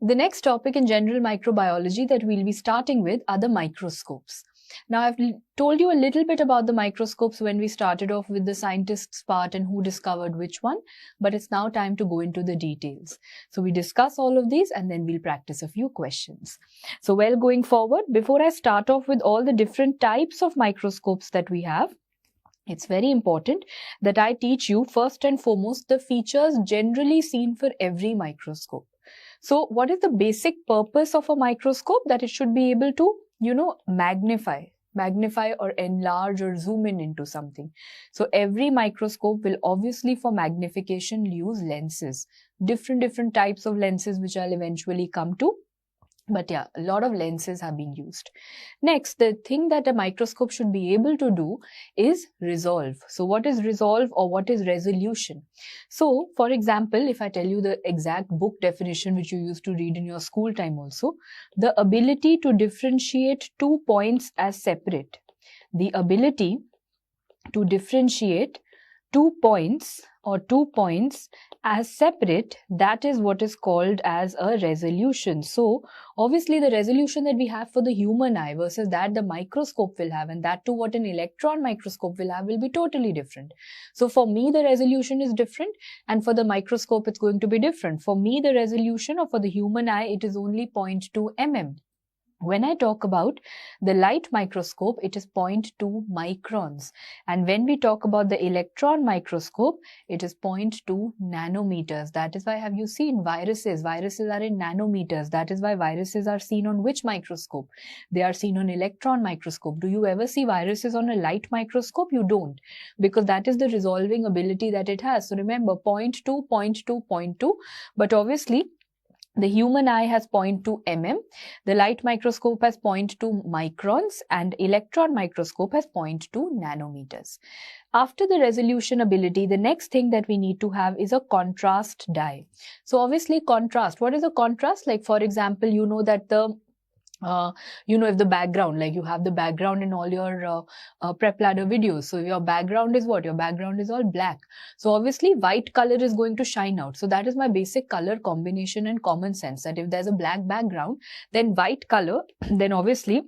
The next topic in general microbiology that we'll be starting with are the microscopes. Now, I've told you a little bit about the microscopes when we started off with the scientists part and who discovered which one, but it's now time to go into the details. So we discuss all of these and then we'll practice a few questions. So going forward, before I start off with all the different types of microscopes that we have, it's very important that I teach you first and foremost the features generally seen for every microscope. So what is the basic purpose of a microscope? That it should be able to, magnify or enlarge or zoom in into something. So every microscope will obviously for magnification use lenses, different types of lenses which I'll eventually come to. But yeah, a lot of lenses have been used. Next, the thing that a microscope should be able to do is resolve. So what is resolve or what is resolution? So for example, if I tell you the exact book definition which you used to read in your school time also, the ability to differentiate 2 points as separate. The ability to differentiate 2 points as separate, that is what is called as a resolution. So obviously the resolution that we have for the human eye versus that the microscope will have, and that too what an electron microscope will have, will be totally different. So for me the resolution is different, and for the microscope it's going to be different. For me the resolution, or for the human eye, it is only 0.2 mm. When I talk about the light microscope, it is 0.2 microns. And when we talk about the electron microscope, it is 0.2 nanometers. That is why have you seen viruses? Viruses are in nanometers. That is why viruses are seen on which microscope? They are seen on electron microscope. Do you ever see viruses on a light microscope? You don't, because that is the resolving ability that it has. So remember 0.2, 0.2, 0.2, but obviously the human eye has 0.2 mm, the light microscope has 0.2 microns, and electron microscope has 0.2 nanometers. After the resolution ability, the next thing that we need to have is a contrast dye. So obviously contrast, what is a contrast? Like for example, you know that the if the background, like you have the background in all your prep ladder videos. So your background is what? Your background is all black. So obviously white color is going to shine out. So that is my basic color combination and common sense, that if there's a black background, then white color, then obviously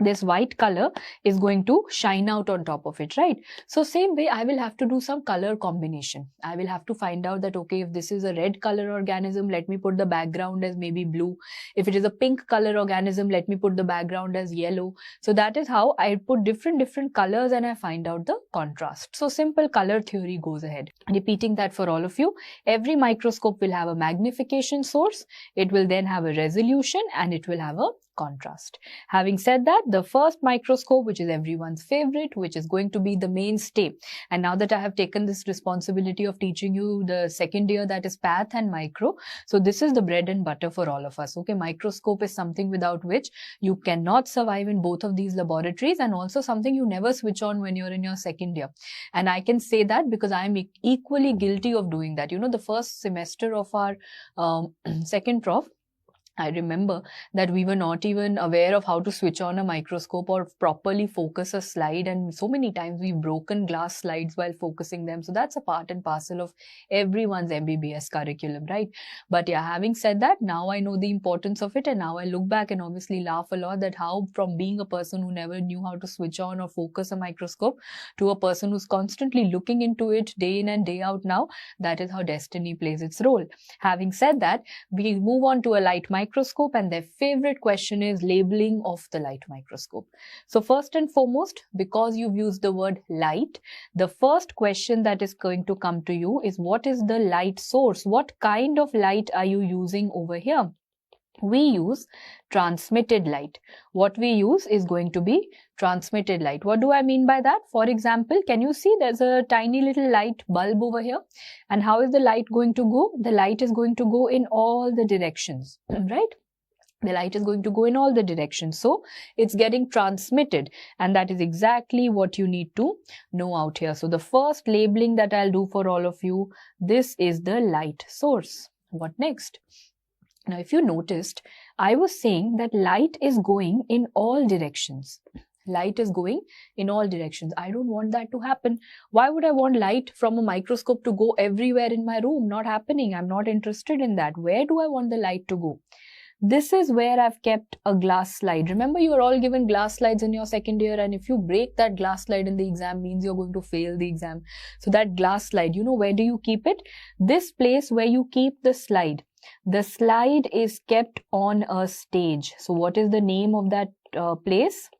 this white color is going to shine out on top of it, right? So same way, I will have to do some color combination. I will have to find out that, okay, if this is a red color organism, let me put the background as maybe blue. If it is a pink color organism, let me put the background as yellow. So that is how I put different colors and I find out the contrast. So simple color theory goes ahead. Repeating that for all of you, every microscope will have a magnification source, it will then have a resolution, and it will have a contrast. Having said that, the first microscope, which is everyone's favorite, which is going to be the mainstay, and now that I have taken this responsibility of teaching you the second year, that is path and micro, so this is the bread and butter for all of us. Okay, microscope is something without which you cannot survive in both of these laboratories, and also something you never switch on when you're in your second year. And I can say that because I am equally guilty of doing that. The first semester of our second prof, I remember that we were not even aware of how to switch on a microscope or properly focus a slide, and so many times we've broken glass slides while focusing them. So that's a part and parcel of everyone's MBBS curriculum, right? But yeah, having said that, now I know the importance of it, and now I look back and obviously laugh a lot that how from being a person who never knew how to switch on or focus a microscope to a person who's constantly looking into it day in and day out now, that is how destiny plays its role. Having said that, we move on to a light microscope, and their favorite question is labeling of the light microscope. So first and foremost, because you've used the word light, the first question that is going to come to you is, what is the light source? What kind of light are you using over here? We use transmitted light. What we use is going to be transmitted light. What do I mean by that? For example, can you see there's a tiny little light bulb over here? And how is the light going to go? The light is going to go in all the directions, right? The light is going to go in all the directions. So it's getting transmitted, and that is exactly what you need to know out here. So the first labeling that I'll do for all of you, this is the light source. What next? Now, if you noticed, I was saying that light is going in all directions. Light is going in all directions. I don't want that to happen. Why would I want light from a microscope to go everywhere in my room? Not happening. I'm not interested in that. Where do I want the light to go? This is where I've kept a glass slide. Remember, you are all given glass slides in your second year, and if you break that glass slide in the exam, means you're going to fail the exam. So that glass slide, you know, where do you keep it? This place where you keep the slide. The slide is kept on a stage. So what is the name of that place?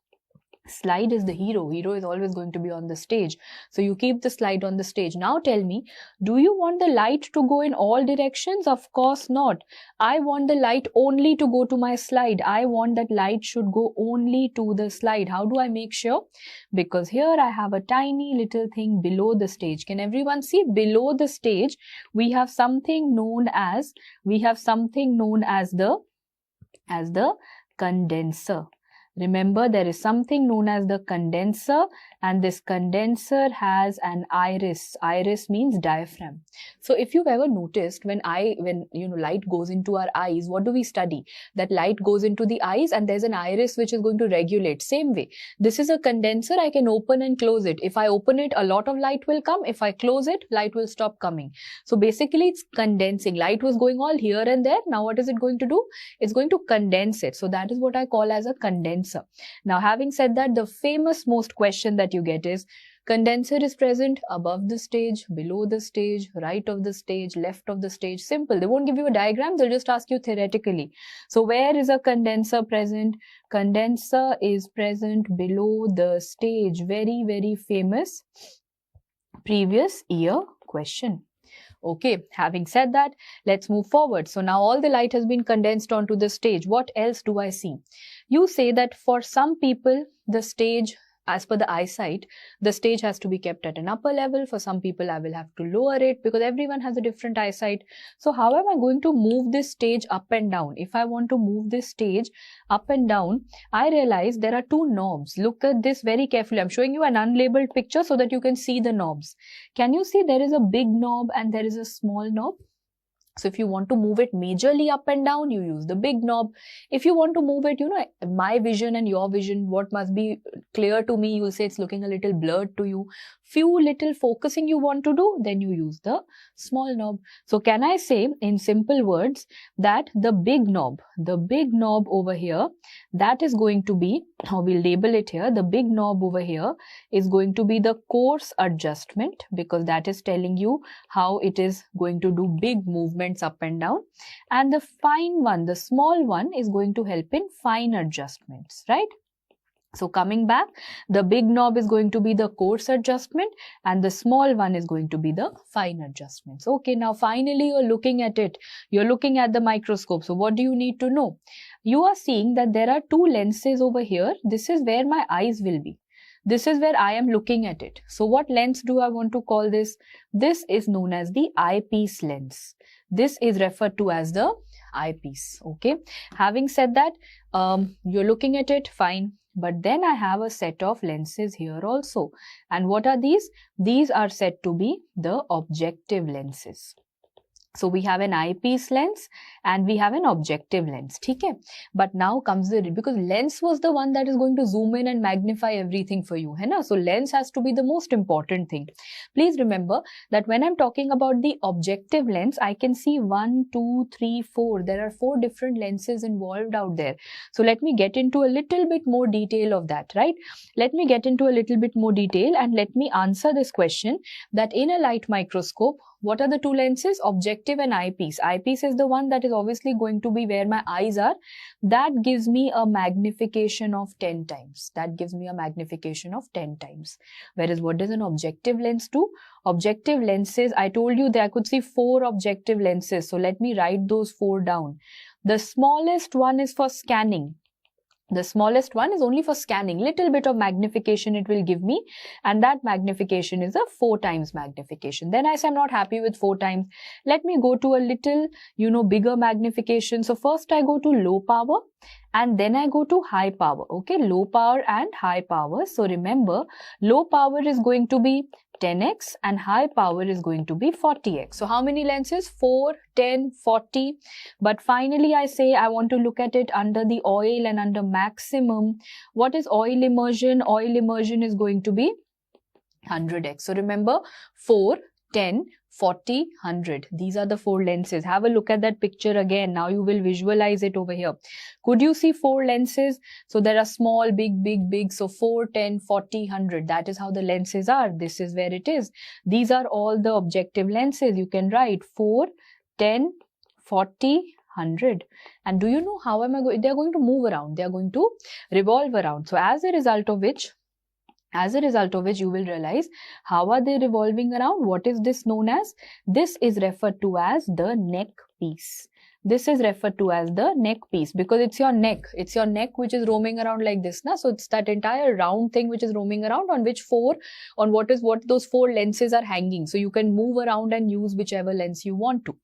Slide is the hero. Hero is always going to be on the stage. So you keep the slide on the stage. Now tell me, do you want the light to go in all directions? Of course not. I want the light only to go to my slide. I want that light should go only to the slide. How do I make sure? Because here I have a tiny little thing below the stage. Can everyone see? Below the stage, we have something known as the condenser. Remember, there is something known as the condenser, and this condenser has an iris. Iris means diaphragm. So if you've ever noticed, when light goes into our eyes, what do we study? That light goes into the eyes and there's an iris which is going to regulate. Same way, this is a condenser. I can open and close it. If I open it, a lot of light will come. If I close it, light will stop coming. So basically, it's condensing. Light was going all here and there. Now what is it going to do? It's going to condense it. So that is what I call as a condenser. Now, having said that, the famous most question that you get is, condenser is present above the stage, below the stage, right of the stage, left of the stage. Simple. They won't give you a diagram. They'll just ask you theoretically. So where is a condenser present? Condenser is present below the stage. Very, very famous previous year question. Okay, having said that, let's move forward. So now all the light has been condensed onto the stage. What else do I see? You say that for some people, the stage, as per the eyesight, the stage has to be kept at an upper level. For some people, I will have to lower it because everyone has a different eyesight. So how am I going to move this stage up and down? If I want to move this stage up and down, I realize there are two knobs. Look at this very carefully. I'm showing you an unlabeled picture so that you can see the knobs. Can you see there is a big knob and there is a small knob? So if you want to move it majorly up and down, you use the big knob. If you want to move it, my vision and your vision, what must be clear to me, you will say it's looking a little blurred to you. Few little focusing you want to do, then you use the small knob. So can I say in simple words that the big knob over here, that is going to be, or we'll label it here, the big knob over here is going to be the coarse adjustment, because that is telling you how it is going to do big movements up and down. And the fine one, the small one, is going to help in fine adjustments, right? So coming back, the big knob is going to be the coarse adjustment and the small one is going to be the fine adjustments. Okay, now finally you're looking at it. You're looking at the microscope. So what do you need to know? You are seeing that there are two lenses over here. This is where my eyes will be. This is where I am looking at it. So what lens do I want to call this? This is known as the eyepiece lens. This is referred to as the eyepiece. Okay. Having said that, you're looking at it, fine. But then I have a set of lenses here also. And what are these? These are said to be the objective lenses. So we have an eyepiece lens and we have an objective lens. Okay? But now comes because lens was the one that is going to zoom in and magnify everything for you. So lens has to be the most important thing. Please remember that when I'm talking about the objective lens, I can see 1, 2, 3, 4. There are 4 different lenses involved out there. So let me get into a little bit more detail of that, right? Let me get into a little bit more detail and let me answer this question that in a light microscope, what are the two lenses? Objective and eyepiece. Eyepiece is the one that is obviously going to be where my eyes are. That gives me a magnification of 10 times. That gives me a magnification of 10 times. Whereas what does an objective lens do? Objective lenses, I told you that I could see 4 objective lenses. So let me write those 4 down. The smallest one is for scanning. The smallest one is only for scanning. Little bit of magnification it will give me, and that magnification is a 4 times magnification. Then I say I'm not happy with 4 times. Let me go to a little, bigger magnification. So first I go to low power and then I go to high power. Okay, low power and high power. So remember, low power is going to be 10x, and high power is going to be 40x. So how many lenses? 4, 10, 40. But finally I say I want to look at it under the oil and under maximum. What is oil immersion? Oil immersion is going to be 100x. So remember, 4, 10, 40, 100. These are the 4 lenses. Have a look at that picture again. Now you will visualize it over here. Could you see 4 lenses? So there are small, big, big, big. So 4, 10, 40, 100. That is how the lenses are. This is where it is. These are all the objective lenses. You can write 4, 10, 40, 100. And do you know how am I going? They are going to move around. They are going to revolve around. So as a result of which you will realize how are they revolving around. What is this known as? This is referred to as the neck piece. This is referred to as the neck piece because it's your neck. It's your neck which is roaming around like this. So it's that entire round thing which is roaming around on what those 4 lenses are hanging. So you can move around and use whichever lens you want to.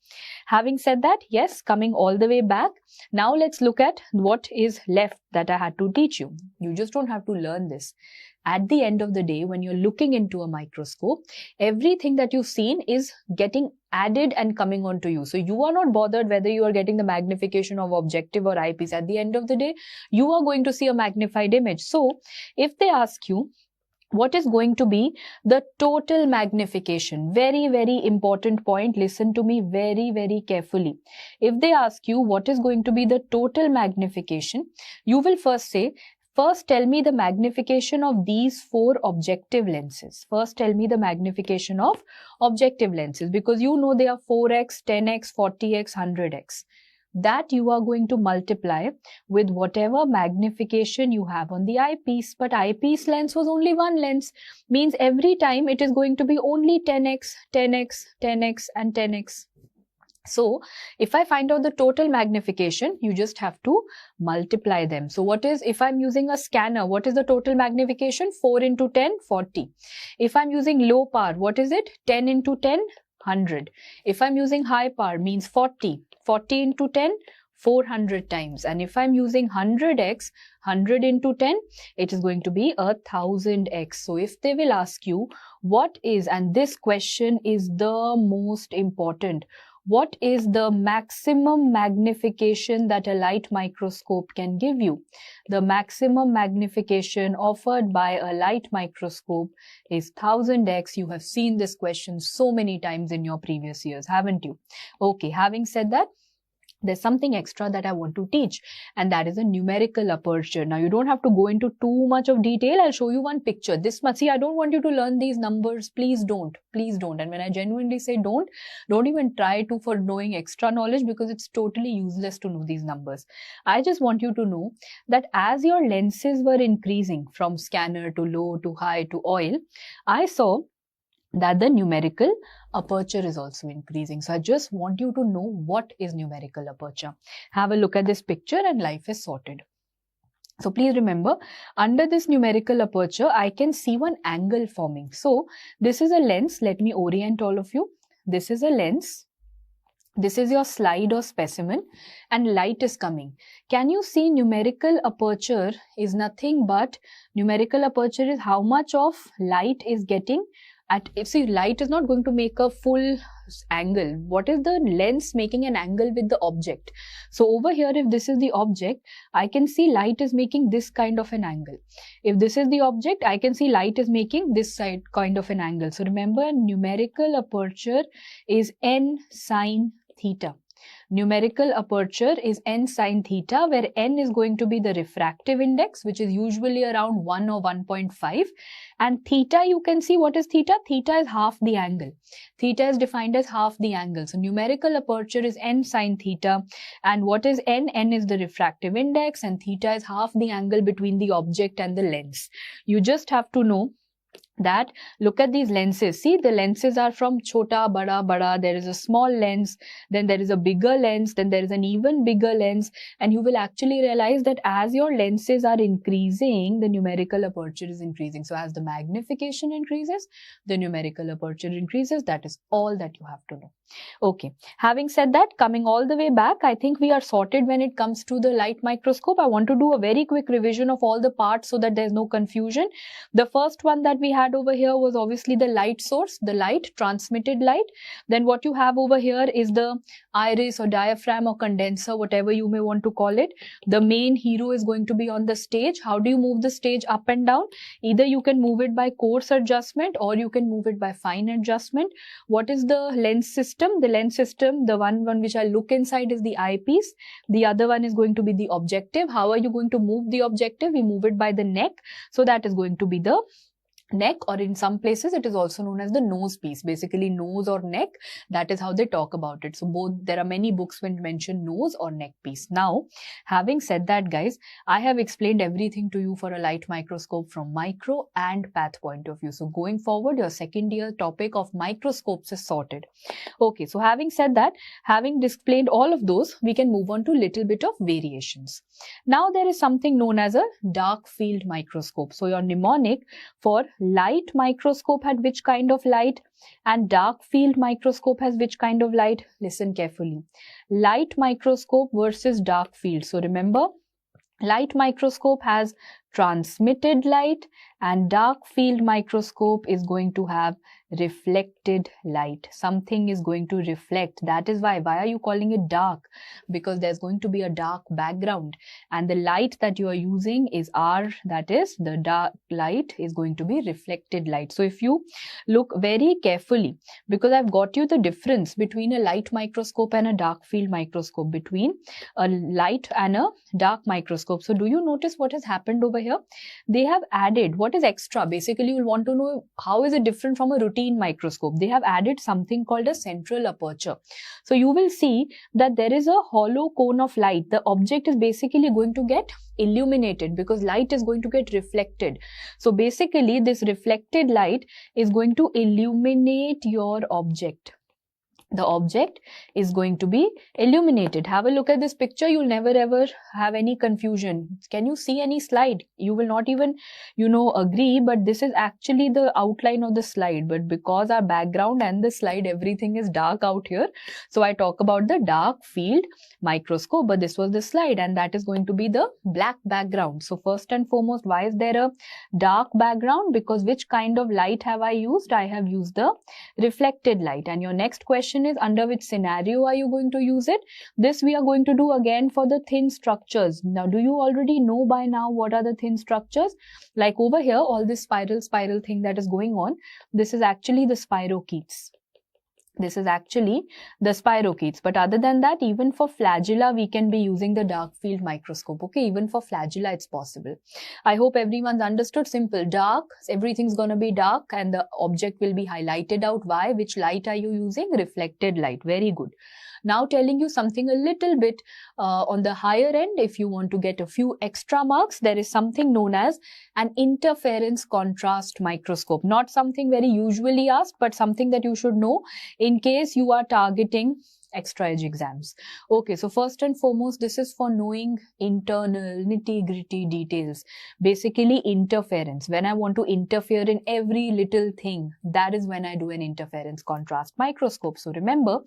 Having said that, yes, coming all the way back. Now let's look at what is left that I had to teach you. You just don't have to learn this. At the end of the day, when you're looking into a microscope, everything that you've seen is getting added and coming onto you. So you are not bothered whether you are getting the magnification of objective or eyepiece. At the end of the day, you are going to see a magnified image. So if they ask you, what is going to be the total magnification? Very, very important point. Listen to me very, very carefully. If they ask you what is going to be the total magnification, you will first say, first tell me the magnification of these 4 objective lenses. First tell me the magnification of objective lenses because you know they are 4x, 10x, 40x, 100x. That you are going to multiply with whatever magnification you have on the eyepiece. But eyepiece lens was only one lens. Means every time it is going to be only 10x, 10x, 10x and 10x. So if I find out the total magnification, you just have to multiply them. So what is, if I'm using a scanner, what is the total magnification? 4 into 10, 40. If I'm using low power, what is it? 10 into 10, 100. If I'm using high power, means 40. 40 into 10, 400 times. And if I'm using 100x, 100 into 10, it is going to be 1000x. So if they will ask you what is, and this question is the most important, what is the maximum magnification that a light microscope can give you? The maximum magnification offered by a light microscope is 1000x. You have seen this question so many times in your previous years, haven't you? Okay, having said that, there's something extra that I want to teach, and that is a numerical aperture. Now, you don't have to go into too much of detail. I'll show you one picture. This much. See, I don't want you to learn these numbers. Please don't. Please don't. And when I genuinely say don't even try to for knowing extra knowledge because it's totally useless to know these numbers. I just want you to know that as your lenses were increasing from scanner to low to high to oil, I saw that the numerical aperture is also increasing. So I just want you to know what is numerical aperture. Have a look at this picture and life is sorted. So please remember, under this numerical aperture, I can see one angle forming. So this is a lens. Let me orient all of you. This is a lens. This is your slide or specimen and light is coming. Can you see numerical aperture is nothing but, numerical aperture is how much of light is getting see, light is not going to make a full angle. What is the lens making an angle with the object? So over here, if this is the object, I can see light is making this kind of an angle. If this is the object, I can see light is making this side kind of an angle. So remember, numerical aperture is n sine theta. Numerical aperture is n sine theta, where n is going to be the refractive index, which is usually around 1 or 1.5. And theta, you can see what is theta? Theta is half the angle. Theta is defined as half the angle. So numerical aperture is n sine theta. And what is n? N is the refractive index and theta is half the angle between the object and the lens. You just have to know that, look at these lenses. See, the lenses are from chota, bada, bada. There is a small lens, then there is a bigger lens, then there is an even bigger lens. And you will actually realize that as your lenses are increasing, the numerical aperture is increasing. So as the magnification increases, the numerical aperture increases. That is all that you have to know. Okay, having said that, coming all the way back, I think we are sorted when it comes to the light microscope. I want to do a very quick revision of all the parts so that there is no confusion. The first one that we had had over here was obviously the light source, the light, transmitted light. Then what you have over here is the iris or diaphragm or condenser, whatever you may want to call it. The main hero is going to be on the stage. How do you move the stage up and down? Either you can move it by coarse adjustment or you can move it by fine adjustment. What is the lens system? The lens system, the one which I look inside, is the eyepiece. The other one is going to be the objective. How are you going to move the objective? We move it by the neck. So that is going to be the neck, or in some places it is also known as the nose piece, basically nose or neck. That is how they talk about it. So both, there are many books when mention nose or neck piece. Now, having said that, guys, I have explained everything to you for a light microscope from micro and path point of view. So going forward, your second year topic of microscopes is sorted. Okay, so having said that, having explained all of those, we can move on to little bit of variations. Now there is something known as a dark field microscope. So your mnemonic for light microscope had which kind of light, and dark field microscope has which kind of light? Listen carefully. Light microscope versus dark field. So remember, light microscope has transmitted light and dark field microscope is going to have reflected light. Something is going to reflect. That is why are you calling it dark? Because there's going to be a dark background, and the light that you are using is R, that is the dark light is going to be reflected light. So if you look very carefully, because I've got you the difference between a light microscope and a dark field microscope, between a light and a dark microscope. So do you notice what has happened over here? They have added what is extra. Basically, you'll want to know how is it different from a routine microscope. They have added something called a central aperture. So you will see that there is a hollow cone of light. The object is basically going to get illuminated because light is going to get reflected. So basically, this reflected light is going to illuminate your object. The object is going to be illuminated. Have a look at this picture. You'll never ever have any confusion. Can you see any slide? You will not even, agree, but this is actually the outline of the slide. But because our background and the slide, everything is dark out here. So I talk about the dark field microscope, but this was the slide and that is going to be the black background. So first and foremost, why is there a dark background? Because which kind of light have I used? I have used the reflected light. And your next question is, under which scenario are you going to use it? This we are going to do again for the thin structures. Now, do you already know by now what are the thin structures? Like over here, all this spiral thing that is going on, this is actually the spirochetes. This is actually the spirochetes. But other than that, even for flagella, we can be using the dark field microscope. Okay, even for flagella, it's possible. I hope everyone's understood. Simple. Dark, everything's going to be dark and the object will be highlighted out. Why? Which light are you using? Reflected light. Very good. Now telling you something a little bit on the higher end. If you want to get a few extra marks, there is something known as an interference contrast microscope. Not something very usually asked, but something that you should know in case you are targeting extra edge exams. Okay, so first and foremost, this is for knowing internal nitty-gritty details. Basically, interference. When I want to interfere in every little thing, that is when I do an interference contrast microscope. So remember,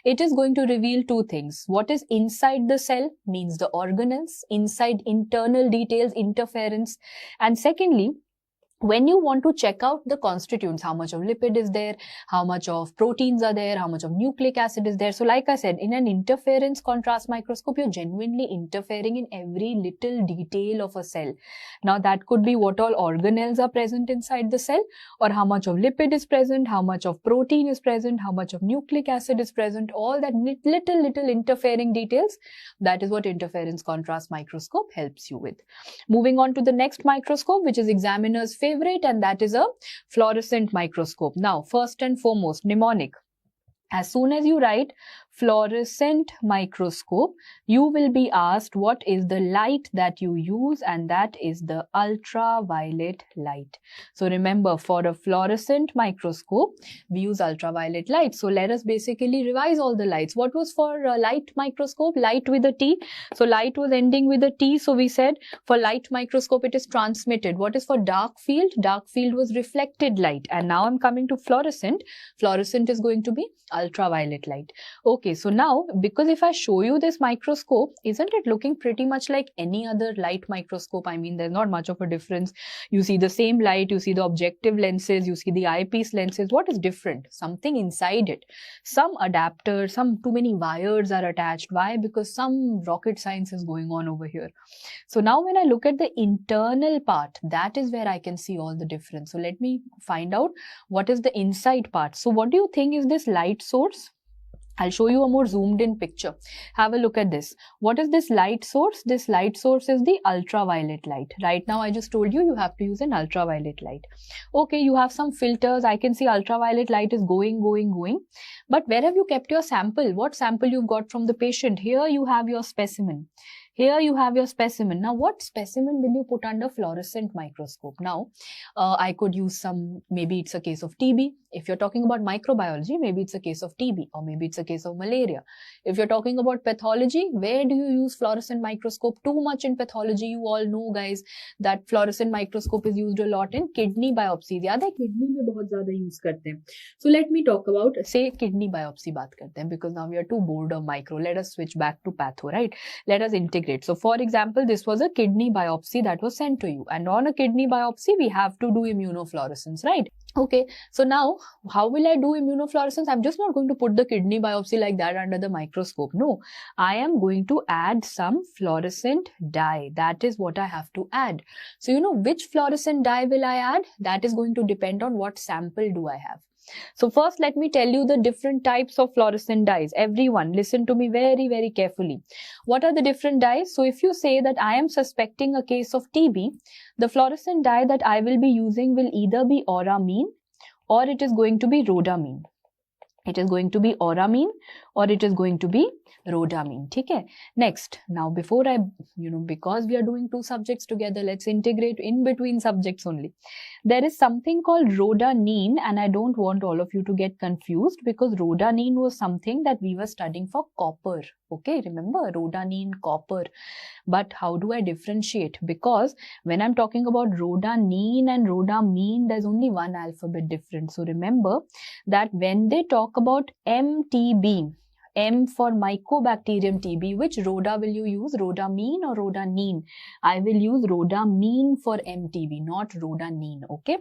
it is going to reveal two things. What is inside the cell means the organelles, inside internal details, interference. And secondly, when you want to check out the constituents, how much of lipid is there, how much of proteins are there, how much of nucleic acid is there. So like I said, in an interference contrast microscope, you're genuinely interfering in every little detail of a cell. Now that could be what all organelles are present inside the cell, or how much of lipid is present, how much of protein is present, how much of nucleic acid is present, all that little interfering details. That is what interference contrast microscope helps you with. Moving on to the next microscope, which is examiner's favorite, and that is a fluorescent microscope. Now, first and foremost, mnemonic. As soon as you write fluorescent microscope, you will be asked what is the light that you use, and that is the ultraviolet light. So remember, for a fluorescent microscope, we use ultraviolet light. So let us basically revise all the lights. What was for a light microscope? Light with a T. So light was ending with a T. So we said for light microscope, it is transmitted. What is for dark field? Dark field was reflected light. And now I'm coming to fluorescent. Fluorescent is going to be ultraviolet light. Okay. Okay, so now, because if I show you this microscope, isn't it looking pretty much like any other light microscope? I mean, there's not much of a difference. You see the same light, you see the objective lenses, you see the eyepiece lenses. What is different? Something inside it. Some adapter, too many wires are attached. Why? Because some rocket science is going on over here. So now when I look at the internal part, that is where I can see all the difference. So let me find out what is the inside part. So what do you think is this light source? I'll show you a more zoomed in picture. Have a look at this. What is this light source? This light source is the ultraviolet light. Right now, I just told you have to use an ultraviolet light. Okay, you have some filters. I can see ultraviolet light is going. But where have you kept your sample? What sample you've got from the patient? Here you have your specimen. Here you have your specimen. Now, what specimen will you put under fluorescent microscope? Now, I could use some, maybe it's a case of TB. If you're talking about microbiology, maybe it's a case of TB or maybe it's a case of malaria. If you're talking about pathology, where do you use fluorescent microscope? Too much in pathology. You all know, guys, that fluorescent microscope is used a lot in kidney biopsies. याद है kidney में बहुत ज़्यादा use करते हैं. So let me talk about, say, kidney biopsy बात करते हैं, because now we are too bored of micro. Let us switch back to patho, right? Let us integrate. So for example, this was a kidney biopsy that was sent to you, and on a kidney biopsy we have to do immunofluorescence, right? Okay, so now how will I do immunofluorescence? I'm just not going to put the kidney biopsy like that under the microscope. No, I am going to add some fluorescent dye. That is what I have to add. So you know which fluorescent dye will I add? That is going to depend on what sample do I have. So first, let me tell you the different types of fluorescent dyes. Everyone, listen to me very, very carefully. What are the different dyes? So if you say that I am suspecting a case of TB, the fluorescent dye that I will be using will either be auramine or it is going to be rhodamine. It is going to be auramine or it is going to be rhodamine. Okay. Next, now before I, because we are doing two subjects together, let's integrate in between subjects only. There is something called rhodamine, and I don't want all of you to get confused because rhodamine was something that we were studying for copper. Okay, remember rhodamine, copper. But how do I differentiate? Because when I'm talking about rhodamine and rhodamine, there's only one alphabet difference. So remember that when they talk about MTB, M for Mycobacterium TB, which rhoda will you use? Rhodamine or rhodamine? I will use rhodamine for MTB, not rhodamine. Okay.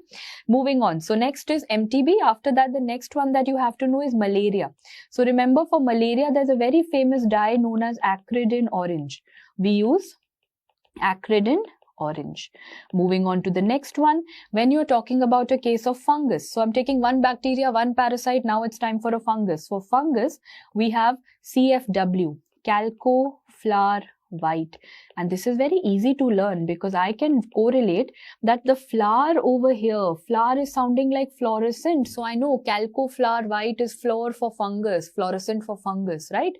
Moving on. So next is MTB. After that, the next one that you have to know is malaria. So remember, for malaria, there's a very famous dye known as acridin orange. We use acridin orange. Moving on to the next one, when you're talking about a case of fungus. So I'm taking one bacteria, one parasite. Now it's time for a fungus. For fungus, we have CFW, calco flower white. And this is very easy to learn because I can correlate that the flower over here, flower is sounding like fluorescent. So I know calco flower white is flower for fungus, fluorescent for fungus, right?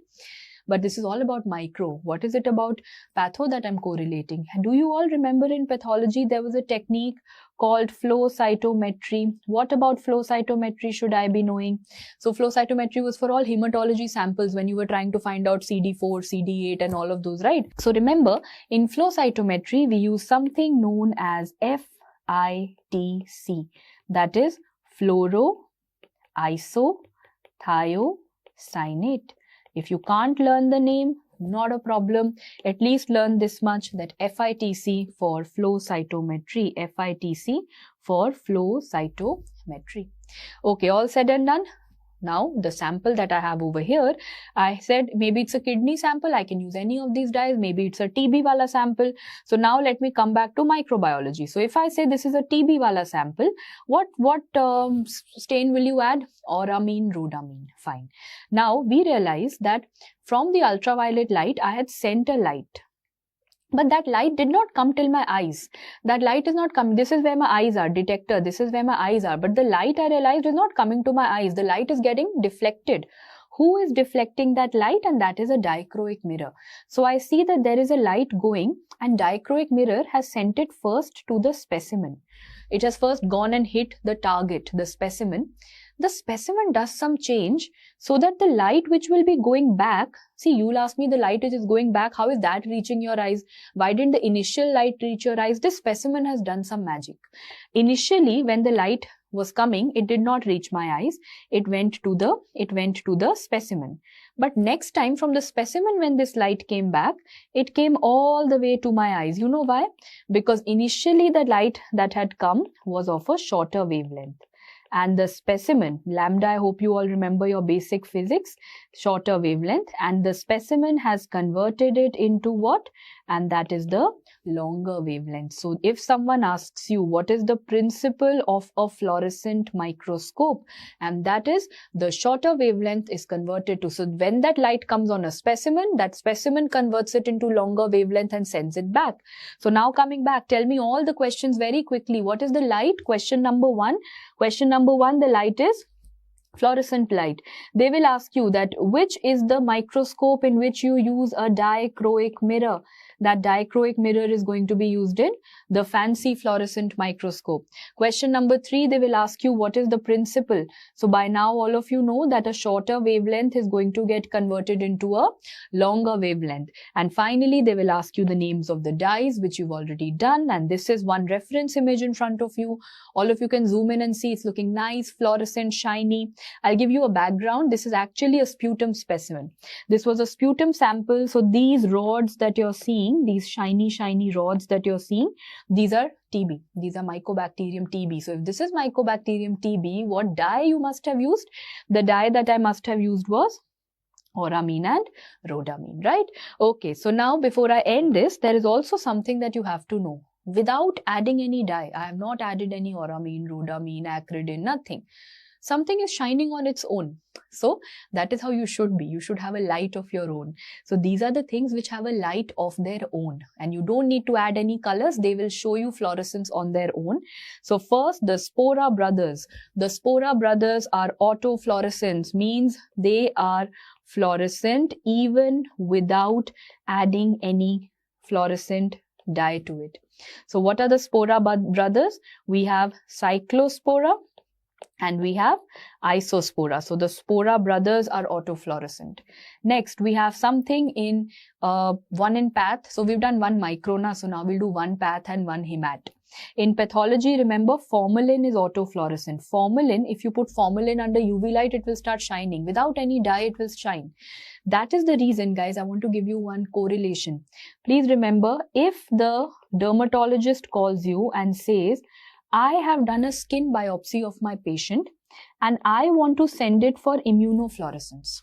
But this is all about micro. What is it about patho that I'm correlating? Do you all remember in pathology there was a technique called flow cytometry? What about flow cytometry should I be knowing? So flow cytometry was for all hematology samples when you were trying to find out CD4, CD8 and all of those, right? So remember, in flow cytometry we use something known as FITC. That is fluoro iso thiocyanate. If you can't learn the name, not a problem. At least learn this much, that FITC for flow cytometry. FITC for flow cytometry. Okay, all said and done. Now, the sample that I have over here, I said maybe it's a kidney sample. I can use any of these dyes. Maybe it's a TB wala sample. So now let me come back to microbiology. So if I say this is a TB wala sample, what stain will you add? Auramine, rhodamine. Fine. Now we realize that from the ultraviolet light, I had sent a light. But that light did not come till my eyes. That light is not coming. This is where my eyes are. Detector. This is where my eyes are. But the light, I realized, is not coming to my eyes. The light is getting deflected. Who is deflecting that light? And that is a dichroic mirror. So I see that there is a light going and dichroic mirror has sent it first to the specimen. It has first gone and hit the target, the specimen. The specimen does some change so that the light which will be going back, see, you'll ask me the light which is going back, how is that reaching your eyes? Why didn't the initial light reach your eyes? This specimen has done some magic. Initially, when the light was coming, it did not reach my eyes. It went to the specimen. But next time from the specimen, when this light came back, it came all the way to my eyes. You know why? Because initially the light that had come was of a shorter wavelength. And the specimen, lambda, I hope you all remember your basic physics, shorter wavelength, and the specimen has converted it into what? And that is the longer wavelength. So if someone asks you what is the principle of a fluorescent microscope, and that is the shorter wavelength is converted to, so when that light comes on a specimen, that specimen converts it into longer wavelength and sends it back. So now coming back, tell me all the questions very quickly. What is the light? Question number one, the light is fluorescent light. They will ask you that which is the microscope in which you use a dichroic mirror. That dichroic mirror is going to be used in the fancy fluorescent microscope. Question number 3, they will ask you what is the principle. So by now all of you know that a shorter wavelength is going to get converted into a longer wavelength. And finally they will ask you the names of the dyes, which you've already done. And this is one reference image in front of you. All of you can zoom in and see it's looking nice, fluorescent, shiny. I'll give you a background. This is actually a sputum specimen. This was a sputum sample. So these rods that you're seeing, these shiny rods that you're seeing, these are TB. These are Mycobacterium TB. So if this is Mycobacterium TB, what dye you must have used? The dye that I must have used was auramine and rhodamine, right? Okay, so now before I end this, there is also something that you have to know. Without adding any dye, I have not added any auramine, rhodamine, acridine, nothing. Something is shining on its own. So that is how you should be. You should have a light of your own. So these are the things which have a light of their own. And you don't need to add any colors. They will show you fluorescence on their own. So first, the Spora brothers. The Spora brothers are autofluorescents, means they are fluorescent even without adding any fluorescent dye to it. So what are the Spora brothers? We have Cyclospora and we have Isospora. So the Spora brothers are autofluorescent. Next, we have something in one in path. So we've done one microna. So now we'll do one path and one hemat. In pathology, remember, formalin is autofluorescent. Formalin, if you put formalin under UV light, it will start shining. Without any dye, it will shine. That is the reason, guys, I want to give you one correlation. Please remember, if the dermatologist calls you and says, I have done a skin biopsy of my patient and I want to send it for immunofluorescence.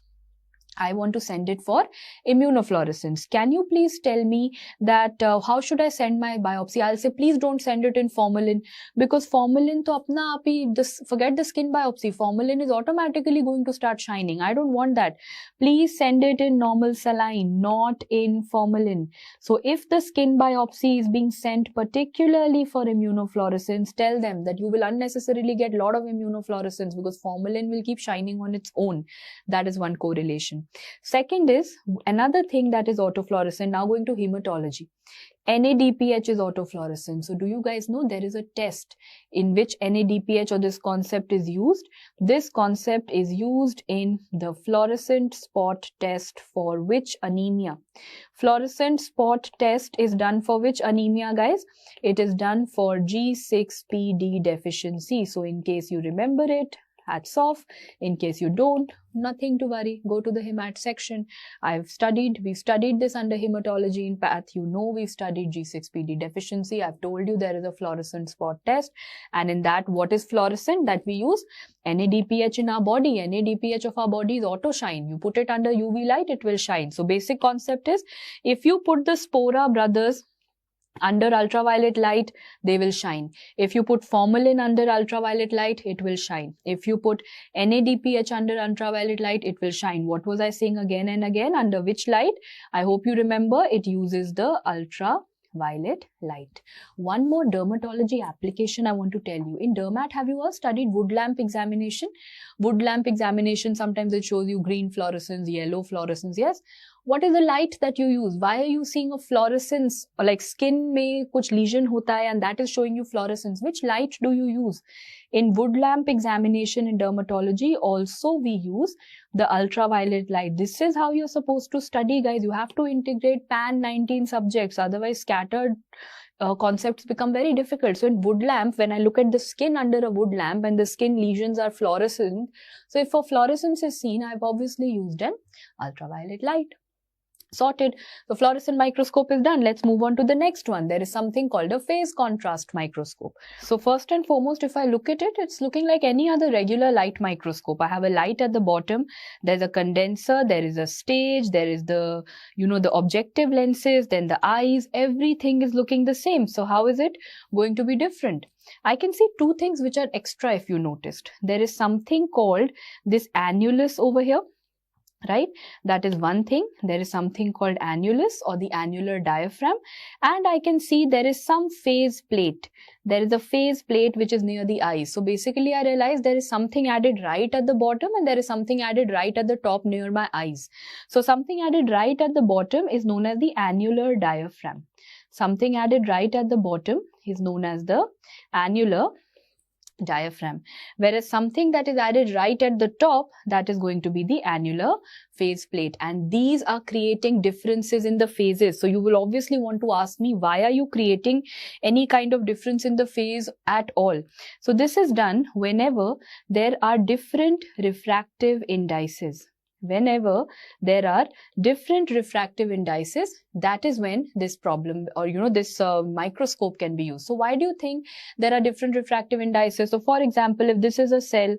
I want to send it for immunofluorescence. Can you please tell me that how should I send my biopsy? I'll say, please don't send it in formalin, because formalin to apna aap hi, forget the skin biopsy. Formalin is automatically going to start shining. I don't want that. Please send it in normal saline, not in formalin. So if the skin biopsy is being sent particularly for immunofluorescence, tell them that you will unnecessarily get a lot of immunofluorescence because formalin will keep shining on its own. That is one correlation. Second is another thing that is autofluorescent. Now going to hematology. NADPH is autofluorescent. So do you guys know there is a test in which NADPH or this concept is used? This concept is used in the fluorescent spot test for which anemia? Fluorescent spot test is done for which anemia, guys? It is done for G6PD deficiency. So in case you remember it, hats off. In case you don't, nothing to worry. Go to the hemat section. We've studied this under hematology in path. You know we've studied G6PD deficiency. I've told you there is a fluorescent spot test. And in that, what is fluorescent? That we use NADPH in our body. NADPH of our body is auto shine. You put it under UV light, it will shine. So basic concept is, if you put the Spora brothers under ultraviolet light, they will shine. If you put formalin under ultraviolet light, it will shine. If you put NADPH under ultraviolet light, it will shine. What was I saying again and again? Under which light? I hope you remember, it uses the ultraviolet light. One more dermatology application I want to tell you. In dermat, have you all studied wood lamp examination? Wood lamp examination, sometimes it shows you green fluorescence, yellow fluorescence, yes? What is the light that you use? Why are you seeing a fluorescence? Or like skin mein kuch lesion hota hai and that is showing you fluorescence. Which light do you use? In wood lamp examination in dermatology, also we use the ultraviolet light. This is how you're supposed to study, guys. You have to integrate PAN 19 subjects, otherwise scattered concepts become very difficult. So in wood lamp, when I look at the skin under a wood lamp and the skin lesions are fluorescent, so if a fluorescence is seen, I've obviously used an ultraviolet light. Sorted. The fluorescent microscope is done. Let's move on to the next one. There is something called a phase contrast microscope. So first and foremost, if I look at it, it's looking like any other regular light microscope. I have a light at the bottom. There's a condenser. There is a stage. There is the, the objective lenses, then the eyes. Everything is looking the same. So how is it going to be different? I can see two things which are extra if you noticed. There is something called this annulus over here. Right, that is one thing. There is something called annulus or the annular diaphragm, and I can see there is some phase plate. There is a phase plate which is near the eyes. So basically I realize there is something added right at the bottom and there is something added right at the top near my eyes. So something added right at the bottom is known as the annular diaphragm. Something added right at the bottom is known as the annular diaphragm, whereas something that is added right at the top, that is going to be the annular phase plate, and these are creating differences in the phases. So you will obviously want to ask me, why are you creating any kind of difference in the phase at all? So this is done whenever there are different refractive indices. Whenever there are different refractive indices, that is when this problem or this microscope can be used. So why do you think there are different refractive indices? So for example, if this is a cell,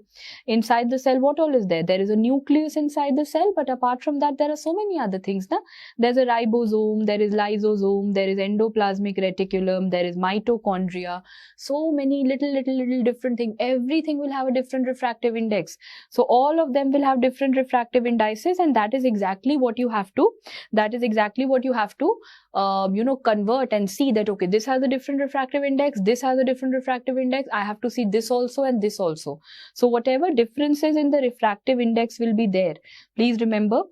inside the cell what all is there? There is a nucleus inside the cell, but apart from that there are so many other things. There's a ribosome, there is lysosome, there is endoplasmic reticulum, there is mitochondria, so many little different things. Everything will have a different refractive index. So all of them will have different refractive indices, and that is exactly what you have to convert and see that, okay, this has a different refractive index, this has a different refractive index, I have to see this also and this also. So whatever differences in the refractive index will be there, please remember,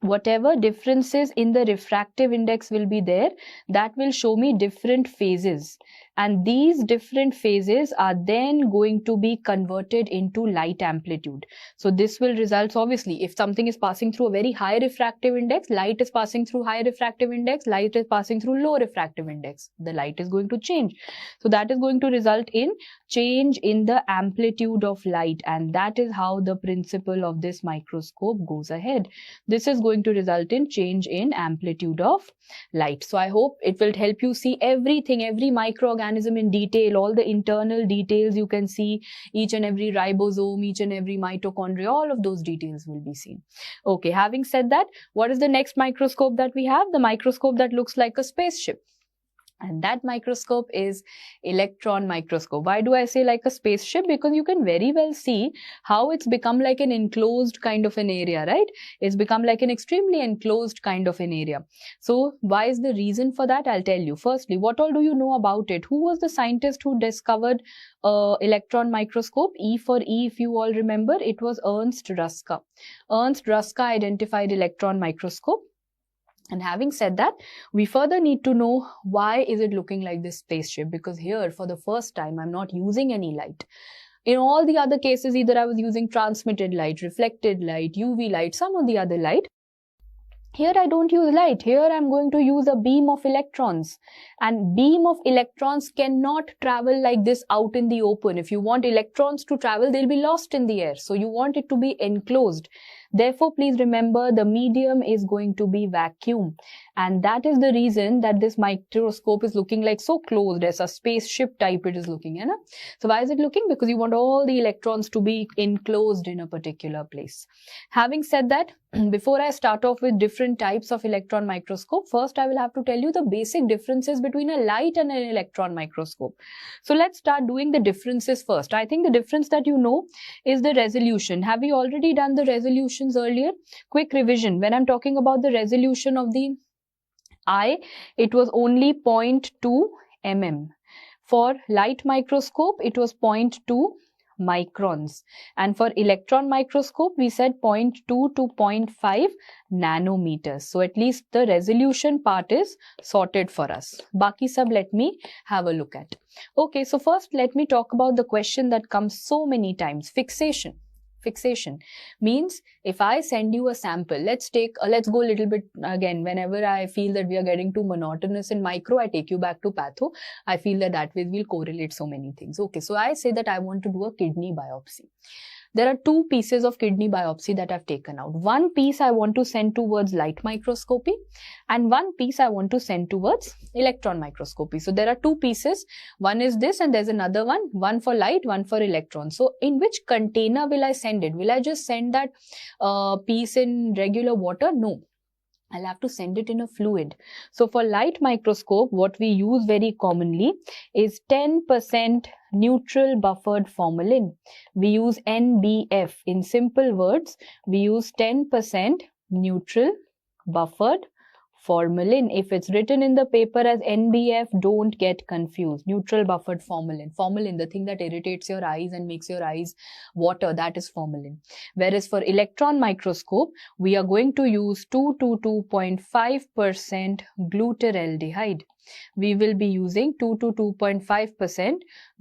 whatever differences in the refractive index will be there, that will show me different phases, and these different phases are then going to be converted into light amplitude. So this will result, obviously, if something is passing through a very high refractive index, light is passing through high refractive index, light is passing through low refractive index, the light is going to change. So that is going to result in change in the amplitude of light, and that is how the principle of this microscope goes ahead. This is going to result in change in amplitude of light. So I hope it will help you see everything, every microorganism in detail, all the internal details you can see, each and every ribosome, each and every mitochondria, all of those details will be seen. Okay, having said that, what is the next microscope that we have? The microscope that looks like a spaceship. And that microscope is electron microscope. Why do I say like a spaceship? Because you can very well see how it's become like an enclosed kind of an area, right? It's become like an extremely enclosed kind of an area. So why is the reason for that? I'll tell you. Firstly, what all do you know about it? Who was the scientist who discovered electron microscope? E for E, if you all remember, it was Ernst Ruska. Ernst Ruska identified electron microscope. And having said that, we further need to know why is it looking like this spaceship, because here for the first time I'm not using any light. In all the other cases, either I was using transmitted light, reflected light, UV light, some of the other light. Here I don't use light. Here I'm going to use a beam of electrons, and beam of electrons cannot travel like this out in the open. If you want electrons to travel, they'll be lost in the air. So you want it to be enclosed. Therefore, please remember the medium is going to be vacuum, and that is the reason that this microscope is looking like so closed, as a spaceship type it is looking, you know? So why is it looking? Because you want all the electrons to be enclosed in a particular place. Having said that, before I start off with different types of electron microscope, first I will have to tell you the basic differences between a light and an electron microscope. So let's start doing the differences first. I think the difference that you know is the resolution. Have we already done the resolutions earlier? Quick revision. When I'm talking about the resolution of the eye, it was only 0.2 mm. For light microscope, it was 0.2 microns. And for electron microscope, we said 0.2 to 0.5 nanometers. So at least the resolution part is sorted for us. Baki sab let me have a look at. Okay, so first let me talk about the question that comes so many times, fixation. Fixation means if I send you a sample, let's go a little bit again. Whenever I feel that we are getting too monotonous in micro, I take you back to patho. I feel that way we'll correlate so many things. Okay, so I say that I want to do a kidney biopsy. There are two pieces of kidney biopsy that I've taken out. One piece I want to send towards light microscopy and one piece I want to send towards electron microscopy. So there are two pieces. One is this and there's another one for light, one for electron. So in which container will I send it? Will I just send that piece in regular water? No. I'll have to send it in a fluid. So for light microscope, what we use very commonly is 10% neutral buffered formalin. We use NBF. In simple words, we use 10% neutral buffered formalin. If it's written in the paper as NBF, don't get confused. Neutral buffered formalin. Formalin, the thing that irritates your eyes and makes your eyes water, that is formalin. Whereas for electron microscope, we are going to use 2 to 2.5% glutaraldehyde. We will be using 2 to 2.5%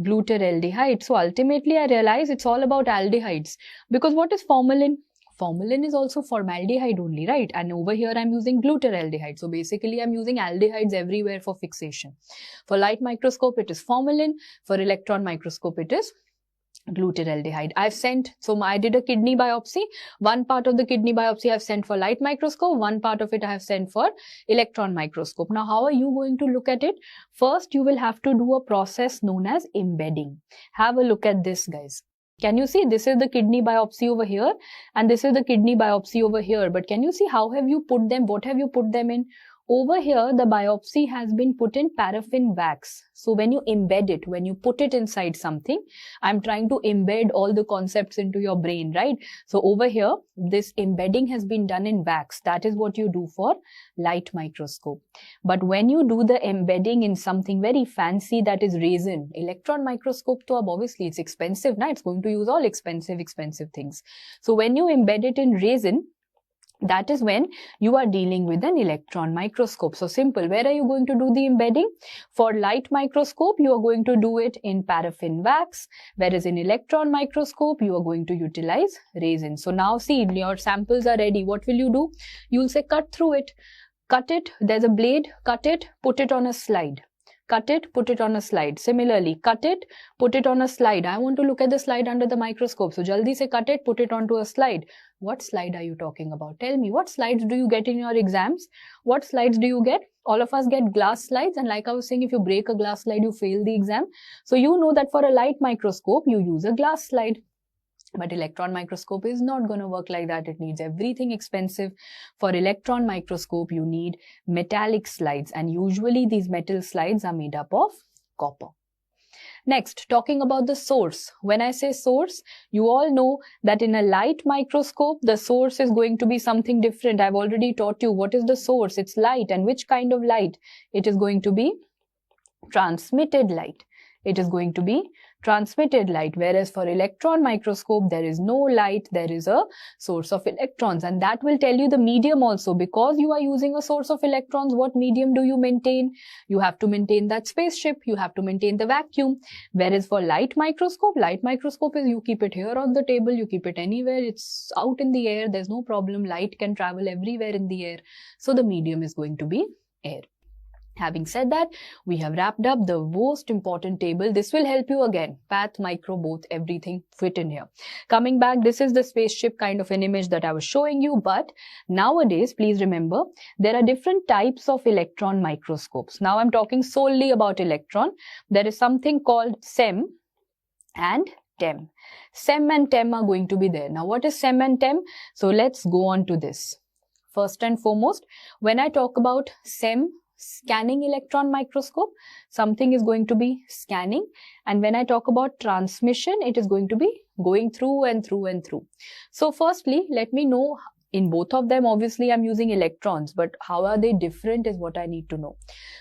glutaraldehyde. So ultimately, I realize it's all about aldehydes. Because what is formalin? Formalin is also formaldehyde only, right? And over here I'm using glutaraldehyde. So basically I'm using aldehydes everywhere for fixation. For light microscope it is formalin. For electron microscope it is glutaraldehyde. I did a kidney biopsy. One part of the kidney biopsy I've sent for light microscope. One part of it I have sent for electron microscope. Now how are you going to look at it? First you will have to do a process known as embedding. Have a look at this, guys. Can you see this is the kidney biopsy over here and this is the kidney biopsy over here. But can you see how have you put them? What have you put them in? Over here, the biopsy has been put in paraffin wax. So when you embed it, when you put it inside something, I'm trying to embed all the concepts into your brain, right? So over here, this embedding has been done in wax. That is what you do for light microscope. But when you do the embedding in something very fancy, that is resin, electron microscope, to obviously it's expensive, na? It's going to use all expensive things. So when you embed it in resin, that is when you are dealing with an electron microscope. So simple. Where are you going to do the embedding? For light microscope, you are going to do it in paraffin wax, whereas in electron microscope, you are going to utilize resin. So now see, your samples are ready. What will you do? You'll say cut through it. Cut it. There's a blade. Cut it. Put it on a slide. Cut it, put it on a slide. Similarly, cut it, put it on a slide. I want to look at the slide under the microscope. So jaldi se cut it, put it onto a slide. What slide are you talking about? Tell me, what slides do you get in your exams? What slides do you get? All of us get glass slides, and like I was saying, if you break a glass slide, you fail the exam. So you know that for a light microscope, you use a glass slide. But electron microscope is not going to work like that. It needs everything expensive. For electron microscope, you need metallic slides, and usually these metal slides are made up of copper. Next, talking about the source. When I say source, you all know that in a light microscope, the source is going to be something different. I've already taught you what is the source. It's light. And which kind of light? It is going to be transmitted light. It is going to be transmitted light, whereas for electron microscope, there is no light, there is a source of electrons, and that will tell you the medium also. Because you are using a source of electrons, what medium do you maintain? You have to maintain that spaceship, you have to maintain the vacuum. Whereas for light microscope is you keep it here on the table, you keep it anywhere, it's out in the air, there's no problem, light can travel everywhere in the air. So the medium is going to be air. Having said that, we have wrapped up the most important table. This will help you again. Path, micro, both, everything fit in here. Coming back, this is the spaceship kind of an image that I was showing you. But nowadays, please remember, there are different types of electron microscopes. Now I'm talking solely about electron. There is something called SEM and TEM. SEM and TEM are going to be there. Now what is SEM and TEM? So let's go on to this. First and foremost, when I talk about SEM, scanning electron microscope, something is going to be scanning, and when I talk about transmission, it is going to be going through and through and through. So firstly, let me know In both of them, obviously, I'm using electrons, but how are they different is what I need to know.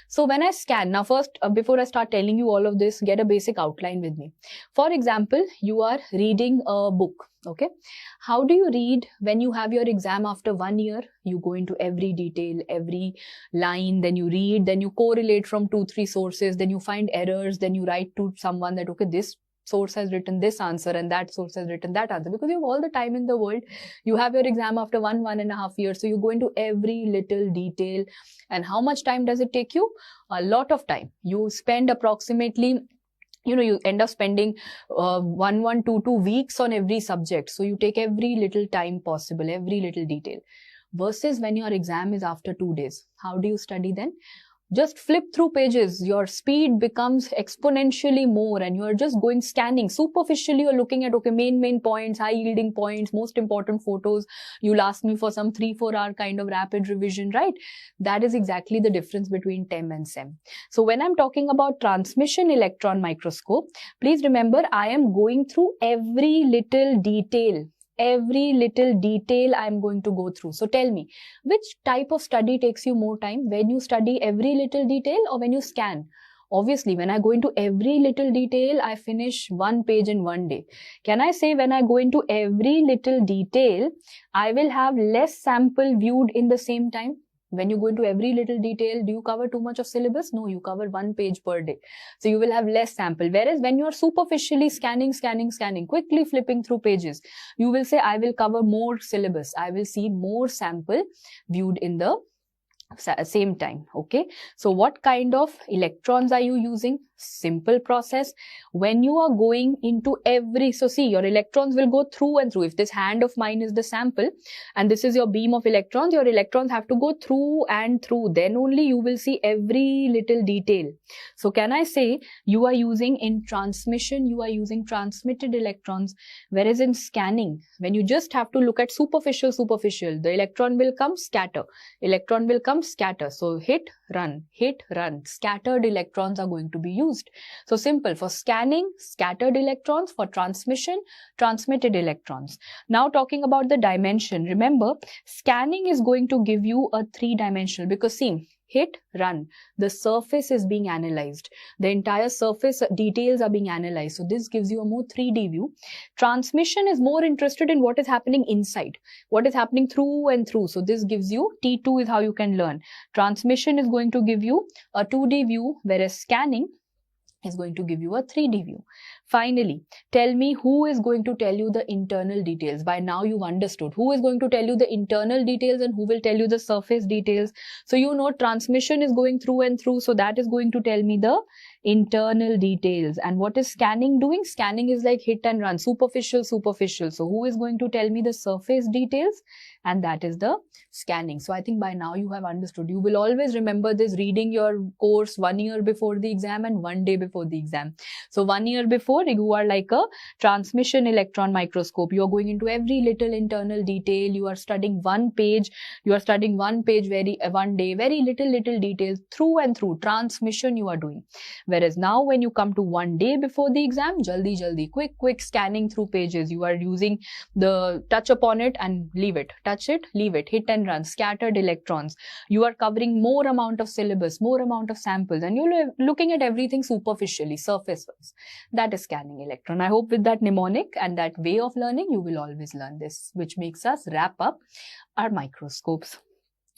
So when I scan, now first, before I start telling you all of this, get a basic outline with me. For example, you are reading a book, okay? How do you read when you have your exam after 1 year? You go into every detail, every line, then you read, then you correlate from 2-3 sources, then you find errors, then you write to someone that, okay, this source has written this answer and that source has written that answer, because you have all the time in the world. You have your exam after 1.5 years, so you go into every little detail. And how much time does it take you? A lot of time. You spend approximately, you end up spending 2 weeks on every subject. So you take every little time possible, every little detail. Versus when your exam is after 2 days, how do you study then? Just flip through pages, your speed becomes exponentially more, and you're just going scanning. Superficially, you're looking at, okay, main points, high yielding points, most important photos. You'll ask me for some 3-4 hour kind of rapid revision, right? That is exactly the difference between TEM and SEM. So when I'm talking about transmission electron microscope, please remember, I am going through every little detail. Every little detail I'm going to go through. So tell me, which type of study takes you more time? When you study every little detail or when you scan? Obviously, when I go into every little detail, I finish 1 page in 1 day. Can I say when I go into every little detail, I will have less sample viewed in the same time? When you go into every little detail, do you cover too much of syllabus? No, you cover 1 page per day. So you will have less sample. Whereas when you are superficially scanning, quickly flipping through pages, you will say, I will cover more syllabus. I will see more sample viewed in the same time. Okay. So what kind of electrons are you using? Simple process. When you are going into every, so see, your electrons will go through and through. If this hand of mine is the sample and this is your beam of electrons, your electrons have to go through and through. Then only you will see every little detail. So can I say you are using, in transmission, you are using transmitted electrons, whereas in scanning, when you just have to look at superficial, the electron will come, scatter. Electron will come, scatter. So hit, run, scattered electrons are going to be used. So simple. For scanning, scattered electrons. For transmission, transmitted electrons. Now talking about the dimension, remember, scanning is going to give you a 3-dimensional, because see, hit, run, the surface is being analyzed. The entire surface details are being analyzed. So this gives you a more 3D view. Transmission is more interested in what is happening inside, what is happening through and through. So this gives you, T2 is how you can learn. Transmission is going to give you a 2D view, whereas scanning is going to give you a 3D view. Finally, tell me who is going to tell you the internal details. By now you've understood who is going to tell you the internal details and who will tell you the surface details. So you know transmission is going through and through, so that is going to tell me the internal details. And what is scanning doing? Scanning is like hit and run, superficial. So who is going to tell me the surface details? And that is the scanning. So I think by now you have understood. You will always remember this, reading your course 1 year before the exam and 1 day before the exam. So 1 year before, you are like a transmission electron microscope. You are going into every little internal detail. You are studying 1 page. You are studying 1 page 1 day, very little details through and through. Transmission you are doing. Whereas now when you come to 1 day before the exam, jaldi, quick scanning through pages. You are using the touch upon it and leave it. Touch it, leave it, hit and run, scattered electrons. You are covering more amount of syllabus, more amount of samples, and you're looking at everything superficially, surface-wise. That is scanning electron. I hope with that mnemonic and that way of learning, you will always learn this, which makes us wrap up our microscopes,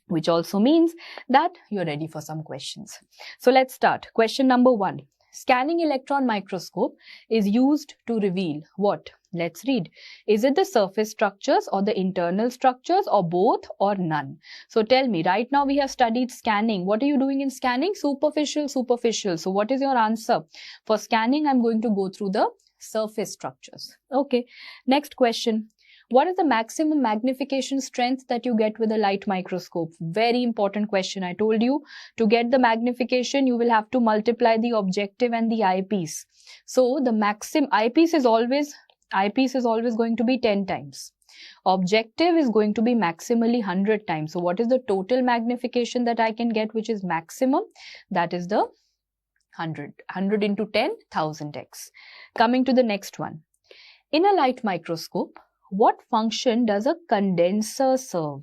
which also means that you're ready for some questions. So let's start. Question number 1. Scanning electron microscope is used to reveal what? Let's read. Is it the surface structures or the internal structures or both or none? So tell me, right now we have studied scanning. What are you doing in scanning? Superficial. So what is your answer? For scanning, I'm going to go through the surface structures. Okay. Next question. What is the maximum magnification strength that you get with a light microscope? Very important question. I told you, to get the magnification, you will have to multiply the objective and the eyepiece. So the maximum eyepiece is always going to be 10 times. Objective is going to be maximally 100 times. So what is the total magnification that I can get, which is maximum? That is the 100. 100 into 10, 1000x. Coming to the next one. In a light microscope, What function does a condenser serve?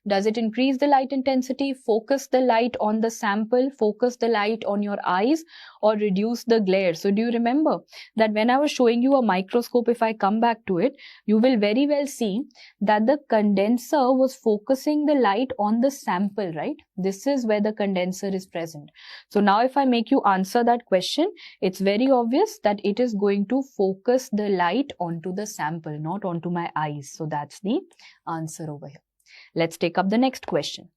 Does it increase the light intensity, focus the light on the sample, focus the light on your eyes, or reduce the glare? So do you remember that when I was showing you a microscope, if I come back to it, you will very well see that the condenser was focusing the light on the sample, right? This is where the condenser is present. So now if I make you answer that question, it's very obvious that it is going to focus the light onto the sample, not onto my eyes. So that's the answer over here. Let's take up the next question.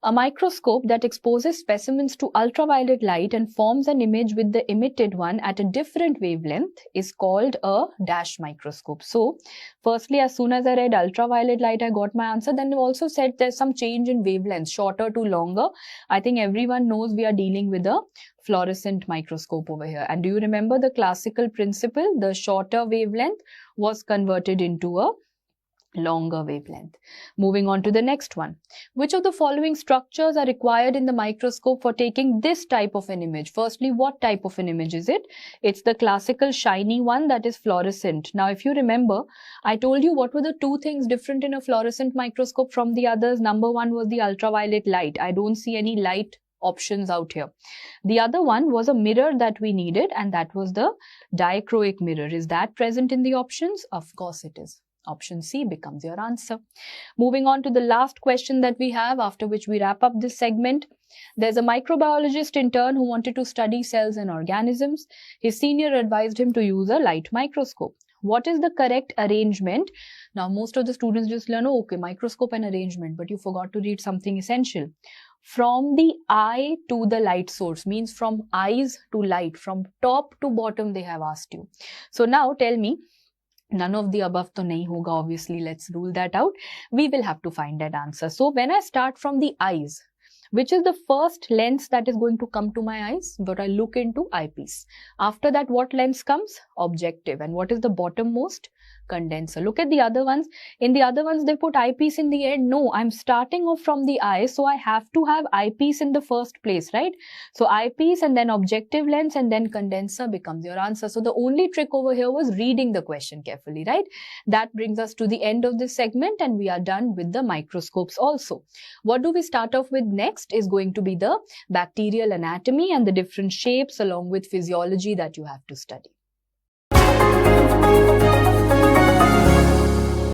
A microscope that exposes specimens to ultraviolet light and forms an image with the emitted one at a different wavelength is called a dash microscope. So, firstly, as soon as I read ultraviolet light, I got my answer. Then they also said there's some change in wavelength, shorter to longer. I think everyone knows we are dealing with a fluorescent microscope over here. And do you remember the classical principle? The shorter wavelength was converted into a longer wavelength. Moving on to the next one. Which of the following structures are required in the microscope for taking this type of an image? Firstly, what type of an image is it? It's the classical shiny one, that is fluorescent. Now, if you remember, I told you what were the two things different in a fluorescent microscope from the others. Number one was the ultraviolet light. I don't see any light options out here. The other one was a mirror that we needed, and that was the dichroic mirror. Is that present in the options? Of course it is. Option C becomes your answer. Moving on to the last question that we have, after which we wrap up this segment. There's a microbiologist intern who wanted to study cells and organisms. His senior advised him to use a light microscope. What is the correct arrangement? Now, most of the students just learn, oh, okay, microscope and arrangement, but you forgot to read something essential. From the eye to the light source, means from eyes to light, from top to bottom they have asked you. So now tell me, none of the above to nahi hoga, obviously, let's rule that out. We will have to find that answer. So when I start from the eyes, which is the first lens that is going to come to my eyes? But I look into eyepiece. After that, what lens comes? Objective. And what is the bottommost? Condenser. Look at the other ones. In the other ones, they put eyepiece in the end. No, I'm starting off from the eye, so I have to have eyepiece in the first place, right? So eyepiece and then objective lens and then condenser becomes your answer. So the only trick over here was reading the question carefully, right? That brings us to the end of this segment, and we are done with the microscopes also. What do we start off with next is going to be the bacterial anatomy and the different shapes along with physiology that you have to study.